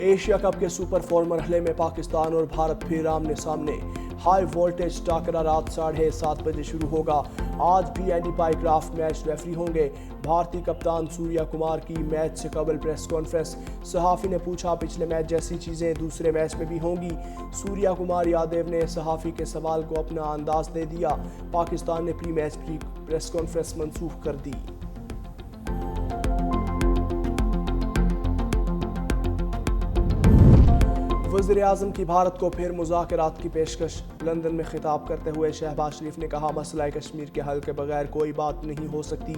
Asia cup के super 4 मरहले में पाकिस्तान और भारत फिर आमने सामने। हाई वोल्टेज टाकरा रात 7:30 बजे शुरू होगा। आज भी एंडी पाइक्राफ्ट मैच रेफरी होंगे। भारतीय कप्तान सूर्या कुमार की मैच से कबल प्रेस कॉन्फ्रेंस। सहाफ़ी ने पूछा, पिछले मैच जैसी चीज़ें दूसरे मैच में भी होंगी? सूर्या कुमार यादव ने सहाफ़ी के सवाल को अपना अंदाज दे दिया। पाकिस्तान ने प्री मैच प्रेस कॉन्फ्रेंस मनसूख कर दी। वज़ीर-ए-आज़म की भारत को फिर मुज़ाकरात की पेशकश। लंदन में खिताब करते हुए शहबाज शरीफ ने कहा, मसला कश्मीर के हल के बगैर कोई बात नहीं हो सकती।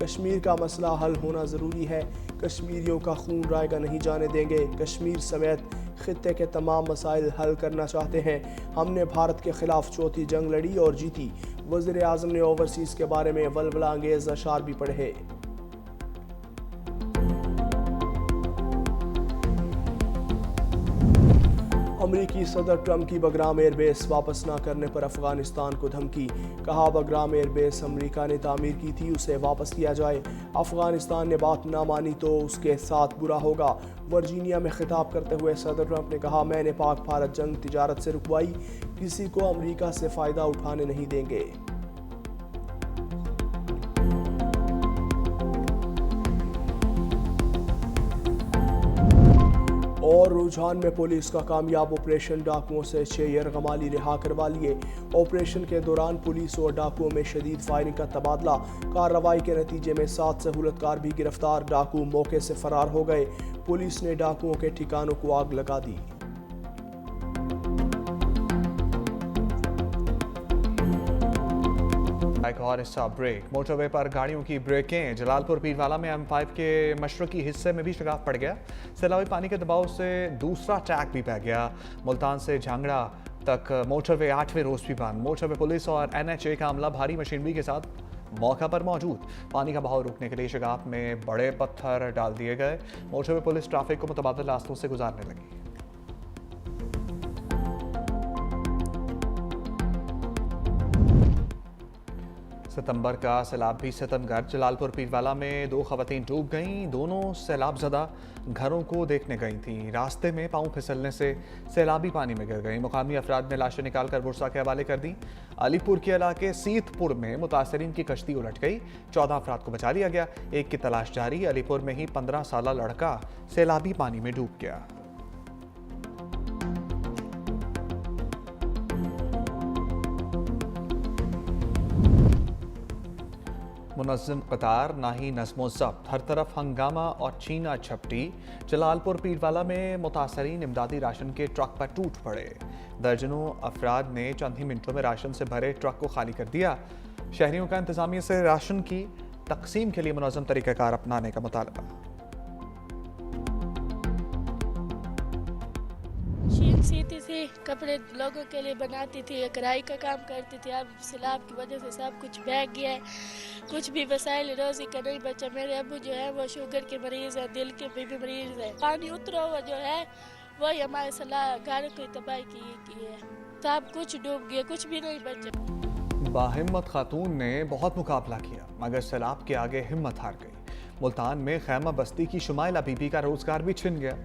कश्मीर का मसला हल होना ज़रूरी है। कश्मीरियों का खून रायगा नहीं जाने देंगे। कश्मीर समेत खित्ते के तमाम मसाइल हल करना चाहते हैं। हमने भारत के खिलाफ चौथी जंग लड़ी और जीती। वज़ीर-ए-आज़म ने ओवरसीज़ के बारे में वलवला अंगेज़ अशार भी पढ़े। अमरीकी सदर ट्रंप की बगराम एयरबेस वापस न करने पर अफगानिस्तान को धमकी। कहा, बगराम एयरबेस अमरीका ने तामीर की थी, उसे वापस किया जाए। अफगानिस्तान ने बात ना मानी तो उसके साथ बुरा होगा। वर्जीनिया में खिताब करते हुए सदर ट्रंप ने कहा, मैंने पाक भारत जंग तिजारत से रुकवाई, किसी को अमरीका से फ़ायदा उठाने नहीं देंगे। और रुझान में पुलिस का कामयाब ऑपरेशन, डाकुओं से 6 यरगमाली रिहा करवा लिए। ऑपरेशन के दौरान पुलिस और डाकुओं में शदीद फायरिंग का तबादला। कार्रवाई के नतीजे में 7 सहूलतकार भी गिरफ्तार। डाकू मौके से फरार हो गए। पुलिस ने डाकुओं के ठिकानों को आग लगा दी। एक और हिस्सा ब्रेक। मोटरवे पर गाड़ियों की ब्रेकें। जलालपुर पीरवाला में M5 के मशरकी हिस्से में भी शिगाफ पड़ गया। सैलाबी पानी के दबाव से दूसरा ट्रैक भी बह गया। मुल्तान से झांगड़ा तक मोटरवे 8वें रोज भी बंद। मोटरवे पुलिस और NHA का अमला भारी मशीनरी के साथ मौका पर मौजूद। पानी का बहाव रोकने के लिए शिगाफ में बड़े पत्थर डाल दिए गए। मोटरवे पुलिस ट्रैफिक को मुतबादिल रास्तों से गुजारने लगी। सितंबर का सैलाब भी सितमगर। जलालपुर पीरवाला में 2 खवातीन डूब गईं। दोनों सैलाबज़दा घरों को देखने गई थीं। रास्ते में पाँव फिसलने से सैलाबी पानी में गिर गईं। मुकामी अफराद ने लाशें निकालकर बुरसा के हवाले कर दी। अलीपुर के इलाके सीतपुर में मुतासरीन की कश्ती उलट गई। 14 अफराद को बचा लिया गया। एक की तलाश जारी। अलीपुर में ही 15 साला लड़का सैलाबी पानी में डूब गया। मुनज़्ज़म कतार ना ही नज़्मो ज़ब्त, हर तरफ हंगामा और छीना झपटी। जलालपुर पीरवाला में मुतासरीन इमदादी राशन के ट्रक पर टूट पड़े। दर्जनों अफराद ने चंद ही मिनटों में राशन से भरे ट्रक को खाली कर दिया। शहरियों का इंतज़ामिया से राशन की तकसीम के लिए मुनज़्ज़म तरीक़ाकार अपनाने का मुतालबा। सीती थी, कपड़े लोगों के लिए बनाती थी, कढ़ाई का काम करती थी। अब सैलाब की वजह से सब कुछ बह गया है। कुछ भी वसाइल रोजी का नहीं बचा। मेरे अब्बू जो है वो शुगर के मरीज है, दिल के भी मरीज है। पानी उतरा हुआ जो है वही हमारे घर की तबाही की है। सब कुछ डूब गया, कुछ भी नहीं बचा। बाहिम्मत खातून ने बहुत मुकाबला किया मगर सैलाब के आगे हिम्मत हार गई। मुल्तान में खैमा बस्ती की शुमाइला बीबी का रोजगार भी छिन गया।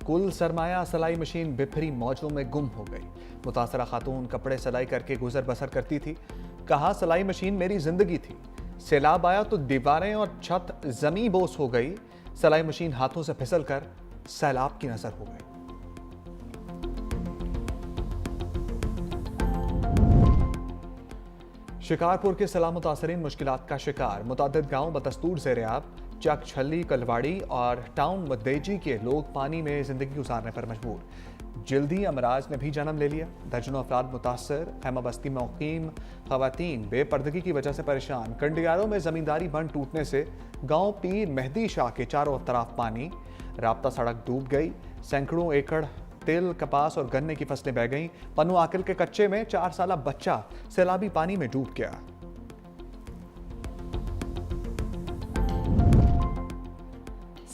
कुल सरमाया सिलाई मशीन बिफरी मौजों में गुम हो गई। मुतासरा खातून कपड़े सिलाई करके गुजर बसर करती थी। कहा, सिलाई मशीन मेरी जिंदगी थी। सैलाब आया तो दीवारें और छत जमी बोस हो गई। सिलाई मशीन हाथों से फिसल कर सैलाब की नजर हो गई। शिकारपुर के सैलाब मुतासरीन मुश्किलात का शिकार। मुतादिद गांव बदस्तूर ज़ेर-ए-आब, चक छली, कलवाड़ी और टाउन मदेजी के लोग पानी में जिंदगी गुजारने पर मजबूर। जल्दी अमराज ने भी जन्म ले लिया। दर्जनों अफराद मुतासर। खैमा बस्ती में मुकीम खवातीन बेपर्दगी की वजह से परेशान। कंडियारों में जमींदारी बंद टूटने से गांव पीर मेहदी शाह के चारों तरफ पानी। राब्ता सड़क डूब गई। सैकड़ों एकड़ तिल, कपास और गन्ने की फसलें बह गईं। पन्नू आकिल के कच्चे में 4 साला बच्चा सैलाबी पानी में डूब गया।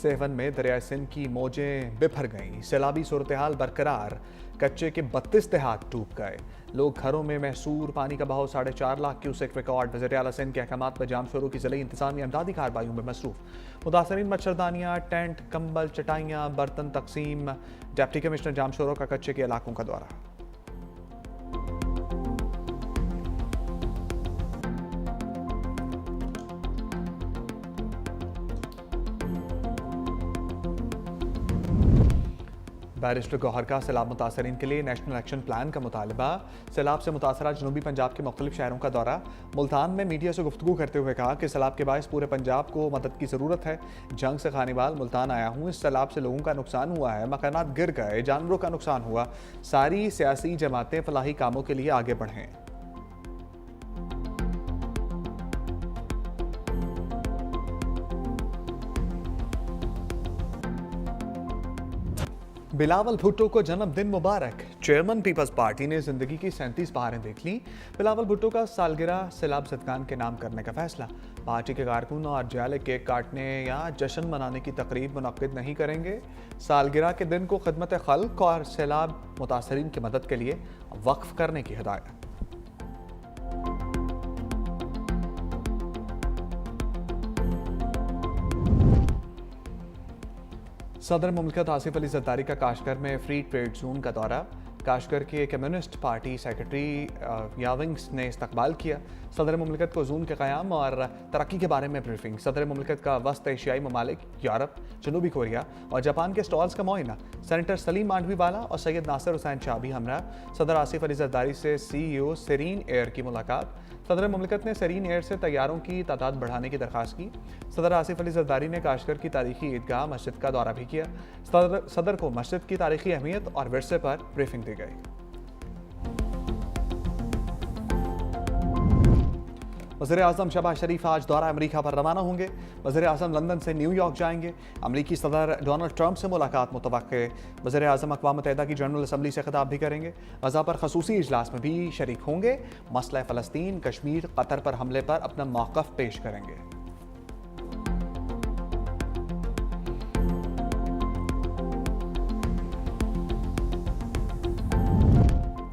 सेवन में दरियाए सिंध की मौजें बिफर गईं, सैलाबी सूरत हाल बरकरार, कच्चे के 32 देहात डूब गए, लोग घरों में महसूर, पानी का बहाव 4.5 लाख क्यूसेक रिकॉर्ड। वज़ीर आला सिंध के अहकामात पर जाम शोरों की ज़िले इंतज़ामी इमदादी कार्रवाइयों में मसरूफ। मुतासरीन मच्छरदानियाँ, टेंट, कंबल, चटाइयाँ, बर्तन तकसीम। डिप्टी कमिश्नर जाम शोरों का कच्चे के इलाकों का दौरा। बैरिस्टर गौहर का सैलाब मुतासरीन के लिए नेशनल एक्शन प्लान का मुतालबा। सैलाब से मुतासरा जनूबी पंजाब के मुख्तलिफ शहरों का दौरा। मुल्तान में मीडिया से गुफ्तगू करते हुए कहा कि सैलाब के बायस पूरे पंजाब को मदद की ज़रूरत है। जंग से खानीवाल मुल्तान आया हूँ, इस सैलाब से लोगों का नुकसान हुआ है, मकानात गिर गए, जानवरों का नुकसान हुआ। सारी सियासी जमातें फलाही कामों के लिए आगे बढ़ें। बिलावल भुट्टो को जन्मदिन मुबारक। चेयरमैन पीपल्स पार्टी ने जिंदगी की 37 बहारें देख ली। बिलावल भुट्टो का सालगिरह सैलाब ज़दगान के नाम करने का फैसला। पार्टी के कारकुन और जाले केक काटने या जश्न मनाने की तकरीब मुनक्किद नहीं करेंगे। सालगिरह के दिन को खिदमत खल्क और सैलाब मुतासरीन की मदद के लिए वक्फ करने की हिदायत। सदर मुमलिकत आसिफ अली जरदारी का काशगर में फ्री ट्रेड जोन का दौरा। काशगर के कम्युनिस्ट पार्टी सेक्रेटरी याविंग्स ने इस्तकबाल किया। सदर मुमलिकत को जोन के क़याम और तरक्की के बारे में ब्रीफिंग। सदर मुमलिकत का वस्त एशियाई ममालिक, यूरोप, जनूबी कोरिया और जापान के स्टॉल्स का मुआयना। सेनेटर सलीम मांडवीवाला और सैयद नासिर हुसैन शाह भी हमरा। सदर आसिफ अली जरदारी से CEO सेरीन एयर की मुलाकात। सदर मुमलिकत ने सेरीन एयर से तैयारों की तादाद बढ़ाने की दरख्वास्त की। सदर आसिफ अली जरदारी ने काशगर की तारीखी ईदगाह मस्जिद का दौरा भी किया। सदर को मस्जिद की तारीखी अहमियत और विरसे पर ब्रीफिंग दी गई। वज़ीर आज़म शहबाज शरीफ आज दौरा अमेरिका पर रवाना होंगे। वज़ीर आज़म लंदन से न्यूयॉर्क जाएंगे। अमेरिकी सदर डोनाल्ड ट्रंप से मुलाकात मुतवक्के। वज़ीर आज़म अक़वाम मुत्तहिदा की जनरल असम्बली से खिताब भी करेंगे। गज़ा पर खसूसी इजलास में भी शरीक होंगे। मसला फ़लस्तीन, कश्मीर, कतर पर हमले पर अपना मौक़िफ़ पेश करेंगे।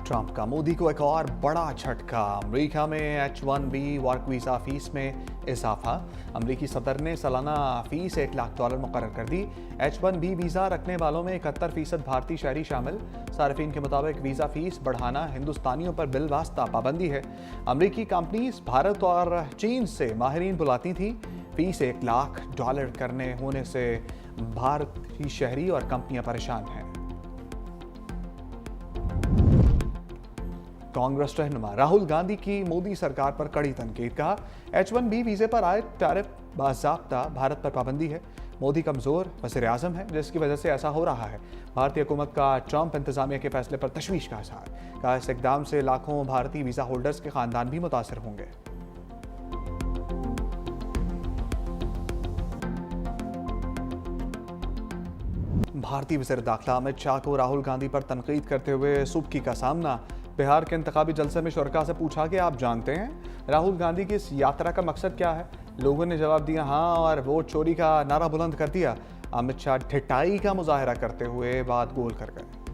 ट्रंप का मोदी को एक और बड़ा झटका। अमेरिका में H-1B वर्क वीज़ा फीस में इजाफा। अमेरिकी सदर ने सालाना फीस $1 लाख मुकर्रर कर दी। H-1B वीज़ा रखने वालों में 71% भारतीय शहरी शामिल। सार्फिन के मुताबिक वीज़ा फीस बढ़ाना हिंदुस्तानियों पर बिलवास्ता पाबंदी है। अमेरिकी कंपनीज भारत और चीन से माहिरीन बुलाती थी। फीस $1 लाख करने होने से भारतीय शहरी और कंपनियां परेशान हैं। कांग्रेस रहनुमा राहुल गांधी की मोदी सरकार पर कड़ी तनकीद। कहा H-1B वीजे पर आए टैरिफ बाज़ाब्ता भारत पर पाबंदी है। मोदी कमजोर वज़ीर आज़म है जिसकी वजह से ऐसा हो रहा है। भारतीय हुकूमत का ट्रंप इंतजामिया के फैसले पर तशवीश का इज़हार। कहा इस इक़दाम से लाखों भारतीय वीज़ा होल्डर्स के खानदान भी मुतासर होंगे। भारतीय वज़ीर दाखिला अमित शाह को राहुल गांधी पर तनकीद करते हुए सुबकी का सामना। बिहार के इंतखाबी जलसे में शुरका से पूछा कि आप जानते हैं राहुल गांधी की इस यात्रा का मकसद क्या है। लोगों ने जवाब दिया हाँ, और वोट चोरी का नारा बुलंद कर दिया। अमित शाह ढिठाई का मुजाहरा करते हुए बात गोल कर गए।